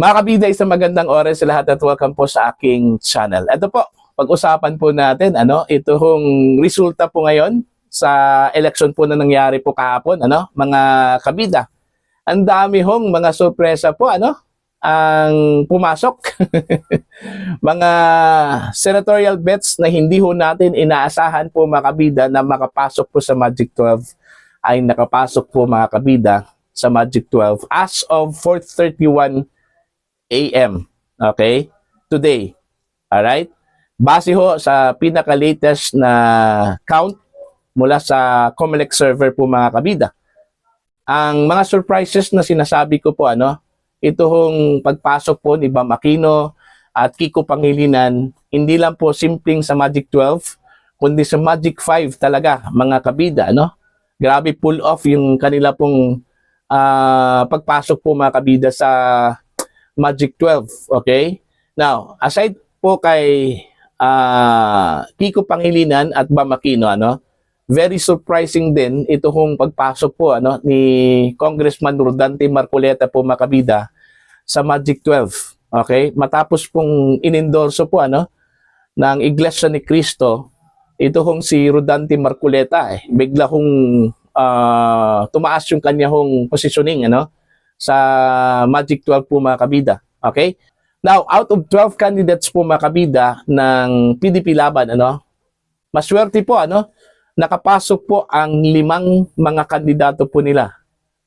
Mga kabida, isang magandang oras sa lahat at welcome po sa aking channel. Ito po, pag-usapan po natin, ito hong resulta po ngayon sa election po na nangyari po kahapon, mga kabida. Ang dami hong mga sorpresa po, ang pumasok. Mga senatorial bets na hindi ho natin inaasahan po mga kabida na makapasok po sa Magic 12 ay nakapasok po mga kabida sa Magic 12 as of 4:31 AM. Okay? Today. Alright? Base ho sa pinaka-latest na count mula sa COMELEC server po mga kabida. Ang mga surprises na sinasabi ko po, ito hong pagpasok po ni Bam Aquino at Kiko Pangilinan, hindi lang po simpleng sa Magic 12, kundi sa Magic 5 talaga, mga kabida, Grabe pull off yung kanila pong pagpasok po mga kabida sa Magic 12, okay? Now, aside po kay Kiko Pangilinan at Bam Aquino, very surprising din ito hong pagpasok po ni Congressman Rodante Marcoleta po mga kabida sa Magic 12, okay? Matapos pong inendorso po ng Iglesia ni Cristo, ito hong si Rodante Marcoleta bigla hong tumaas yung kanya hong positioning sa Magic 12 po mga kabida. Okay? Now, out of 12 candidates po mga kabida ng PDP Laban, maswerte po, nakapasok po ang 5 mga kandidato po nila.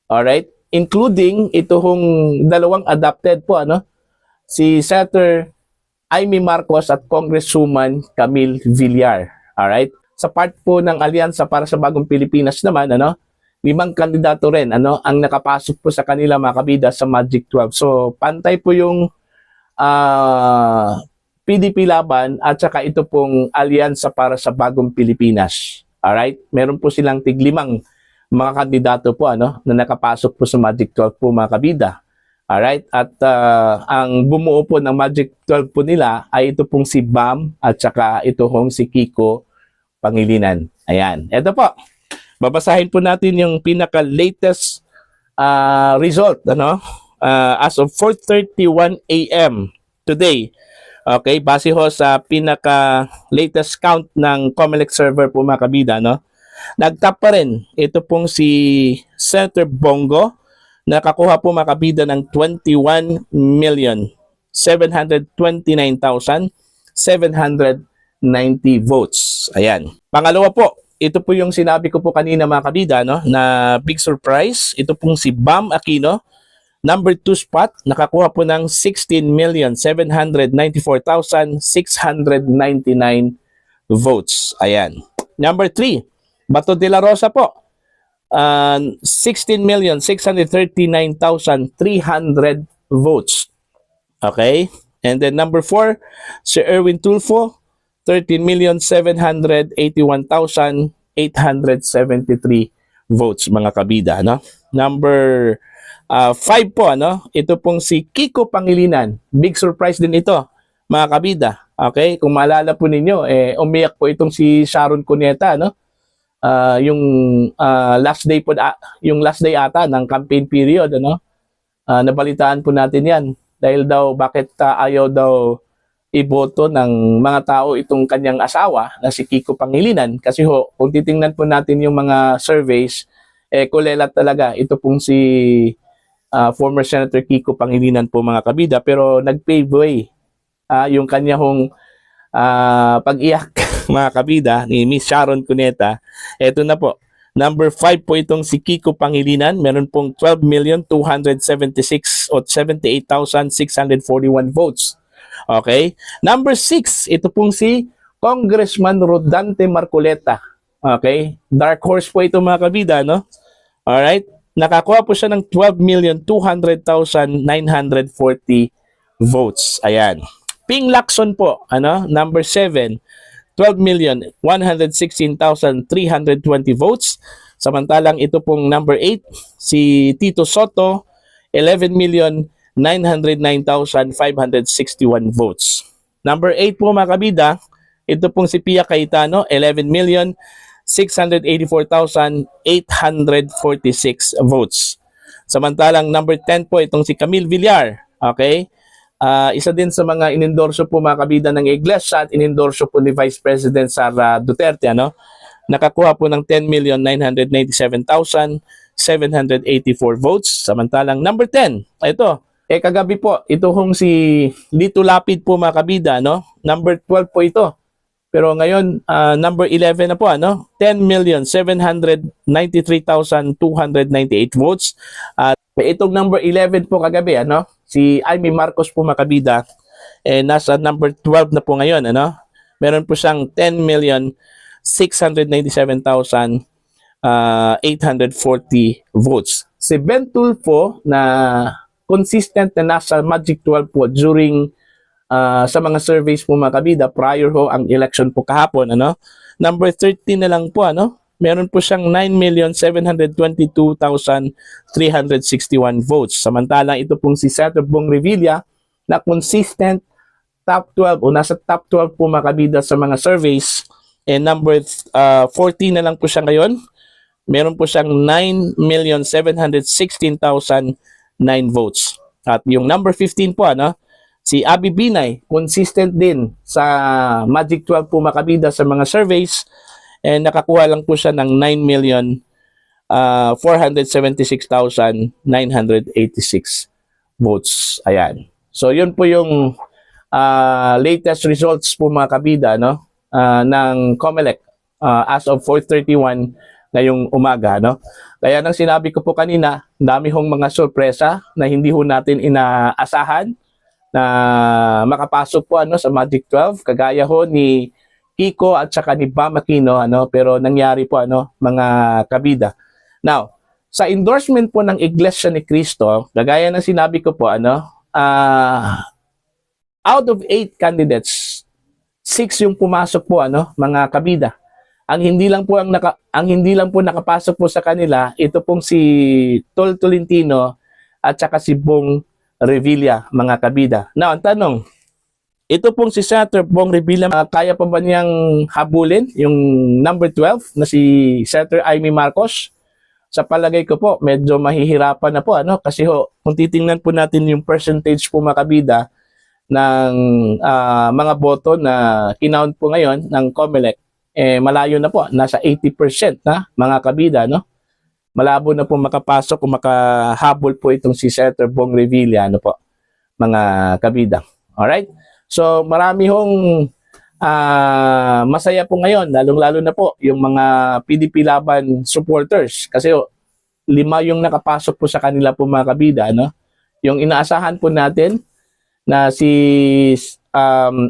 Alright? Including ito hong 2 adopted po, si Senator Amy Marcos at Congresswoman Camille Villar. Alright? Sa part po ng Alyansa para sa Bagong Pilipinas naman, 5 kandidato rin ang nakapasok po sa kanila mga kabida sa Magic 12. So, pantay po yung PDP Laban at saka ito pong Alyansa para sa Bagong Pilipinas. Alright? Meron po silang tig-5 mga kandidato po na nakapasok po sa Magic 12 po mga kabida. Alright? At ang bumuo po ng Magic 12 po nila ay ito pong si Bam at saka ito pong si Kiko Pangilinan. Ayan. Ito po. Babasahin po natin yung pinaka-latest result as of 4:31 AM today. Okay, base ho sa pinaka-latest count ng COMELEC server po mga kabida, Nagtap pa rin ito pong si Senator Bongo, nakakuha po mga kabida ng 21,729,790 votes. Ayan. Pangalawa po, ito po yung sinabi ko po kanina mga kabida, na big surprise. Ito pong si Bam Aquino, number 2 spot, nakakuha po ng 16,794,699 votes. Ayan. Number 3, Bato de la Rosa po, 16,639,300 votes. Okay? And then number 4, si Erwin Tulfo, 13,781,873 votes mga kabida, Number 5 po, ito pong si Kiko Pangilinan. Big surprise din ito, mga kabida. Okay? Kung maalala po ninyo, umiyak po itong si Sharon Cuneta, yung last day po, yung last day ata ng campaign period, nabalitaan po natin 'yan dahil daw bakit ayaw daw iboto ng mga tao itong kanyang asawa na si Kiko Pangilinan, kasi kung titingnan po natin yung mga surveys, kulelat talaga ito pong si former Senator Kiko Pangilinan po mga kabida, pero nag-pave way yung kanyang pag-iyak mga kabida ni Miss Sharon Cuneta. Ito na po, number 5 po itong si Kiko Pangilinan, meron pong 12,276 o 78,641 votes. Okay? Number 6, ito pong si Congressman Rodante Marcoleta. Okay? Dark horse po ito mga kabida, Alright? Nakakuha po siya ng 12,200,940 votes. Ayan. Ping Lacson po, number 7, 12,116,320 votes. Samantalang ito pong number 8, si Tito Soto, 11,909,561 votes. Number 8 po mga kabida, ito pong si Pia Cayetano, 11,684,846 votes. Samantalang number 10 po itong si Camille Villar, Okay? Isa din sa mga inendorso po mga kabida ng Iglesia at inendorso po ni Vice President Sara Duterte, ano? Nakakuha po ng 10,997,784 votes. Samantalang number 10, ito, kagabi po, ito hong si Lito Lapid po mga kabida, no? Number 12 po ito. Pero ngayon, number 11 na po, ano? 10,793,298 votes. At itong number 11 po kagabi, ano? Si Amy Marcos po mga kabida, nasa number 12 na po ngayon, ano? Meron po siyang 10,697,840 votes. Si Ben Tulfo na consistent na nasa Magic 12 po during sa mga surveys po mga kabida prior ho ang election po kahapon, ano? Number 13 na lang po, ano? Meron po siyang 9,722,361 votes. Samantalang ito pong si Senator Bong Revilla na consistent top 12 o nasa top 12 po mga kabida sa mga surveys. And number 14 na lang po siya ngayon. Meron po siyang 9,716,009 votes. At yung number 15 po, ano? Si Abby Binay, consistent din sa Magic 12 po mga kabida sa mga surveys. And nakakuha lang po siya ng 9,476,986 votes. Ayan. So yun po yung latest results po mga kabida, no? Ng COMELEC as of 4:31 ngayong umaga, no? Kaya nang sinabi ko po kanina, dami hong mga sorpresa na hindi ho natin inaasahan na makapasok po ano sa Magic 12, kagaya ho ni Kiko at saka ni Bam Aquino, ano, pero nangyari po ano mga kabida. Now, sa endorsement po ng Iglesia ni Cristo, kagaya ng sinabi ko po ano, out of 8 candidates, 6 yung pumasok po ano mga kabida. Ang hindi lang po nakapasok po sa kanila, ito pong si Tol Tolentino at saka si Bong Revilla, mga kabida. Now, ang tanong, ito pong si Senator Bong Revilla, kaya pa ba niyang habulin yung number 12 na si Senator Amy Marcos? Sa palagay ko po, medyo mahihirapan na po, ano? Kasi ho, kung titingnan po natin yung percentage po mga kabida ng mga boto na kinount po ngayon ng COMELEC, malayo na po, nasa 80% na mga kabida, no? Malabo na po makapasok o makahabol po itong si Senator Bong Revilla, ano po, mga kabida. Alright? So, marami hong masaya po ngayon, lalong-lalo na po yung mga PDP Laban supporters. Kasi 5 yung nakapasok po sa kanila po mga kabida, ano? Yung inaasahan po natin na si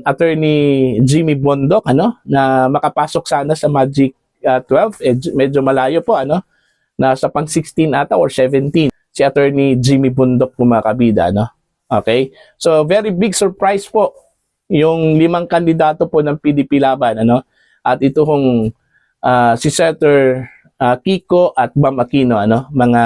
Attorney Jimmy Bondoc, ano, na makapasok sana sa Magic 12, medyo malayo po, ano, nasa pang 16 ata or 17 si Attorney Jimmy Bondoc po mga kabida, ano. Okay? So very big surprise po yung 5 kandidato po ng PDP Laban, ano, at ito hong si Senator Kiko at Bam Aquino, ano, mga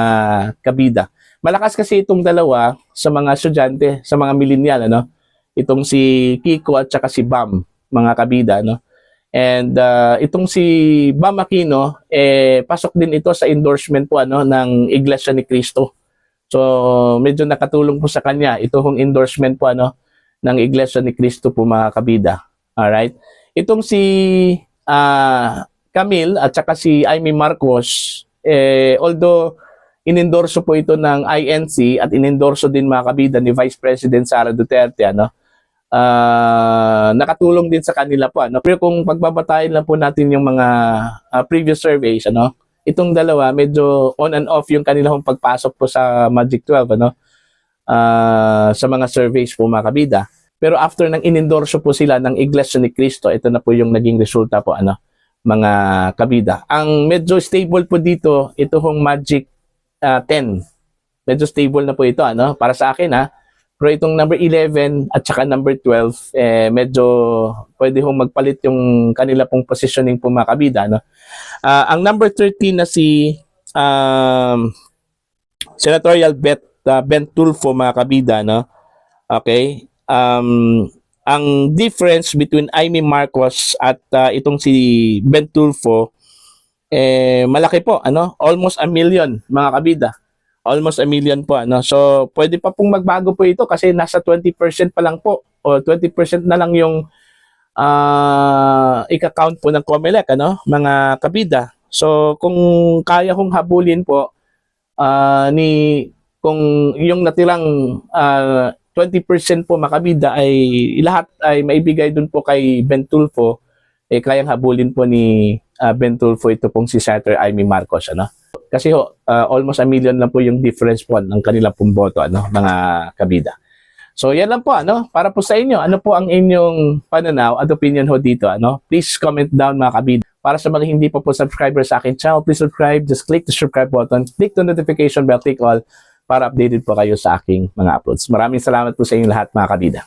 kabida. Malakas kasi itong dalawa sa mga estudyante, sa mga millennial, ano. Itong si Kiko at saka si Bam, mga kabida, no? And itong si Bam Aquino, pasok din ito sa endorsement po ano, ng Iglesia ni Cristo. So, medyo nakatulong po sa kanya ito hong endorsement po ano, ng Iglesia ni Cristo po mga kabida. Alright? Itong si Camille at saka si Amy Marcos, although inendorso po ito ng INC at inendorso din mga kabida ni Vice President Sara Duterte, ano? Nakatulong din sa kanila po, ano? Pero kung pagbabatayin lang po natin yung mga previous surveys, ano, itong dalawa medyo on and off yung kanilang pagpasok po sa Magic 12, ano, sa mga surveys po mga kabida. Pero after ng inendorso po sila ng Iglesia ni Cristo, ito na po yung naging resulta po, ano, mga kabida. Ang medyo stable po dito, ito hong Magic 10. Medyo stable na po ito, ano, para sa akin, ha. Pero itong number 11 at saka number 12, medyo pwede hong magpalit yung kanila pong positioning po mga kabida, no? Ang number 13 na si Senatorial Ben Tulfo mga kabida, no? Okay? Ang difference between Amy Marcos at itong si Ben Tulfo, malaki po, ano? Almost 1 million mga kabida. Almost a million po, ano. So, pwede pa pong magbago po ito kasi nasa 20% pa lang po o 20% na lang yung ika-count po ng COMELEC, ano, mga kabida. So, kung kaya kong habulin po kung yung natirang 20% po makabida ay lahat ay maibigay dun po kay Ben Tulfo, kayang habulin po ni Ben Tulfo ito pong si Senator Amy Marcos, ano. Kasi almost a million lang po yung difference po ng kanilang pong boto, ano, mga kabida. So yan lang po, ano, para po sa inyo. Ano po ang inyong pananaw at opinion ho dito, ano? Please comment down, mga kabida. Para sa mga hindi pa po subscriber sa akin channel, please subscribe. Just click the subscribe button, click the notification bell, click all para updated po kayo sa aking mga uploads. Maraming salamat po sa inyong lahat, mga kabida.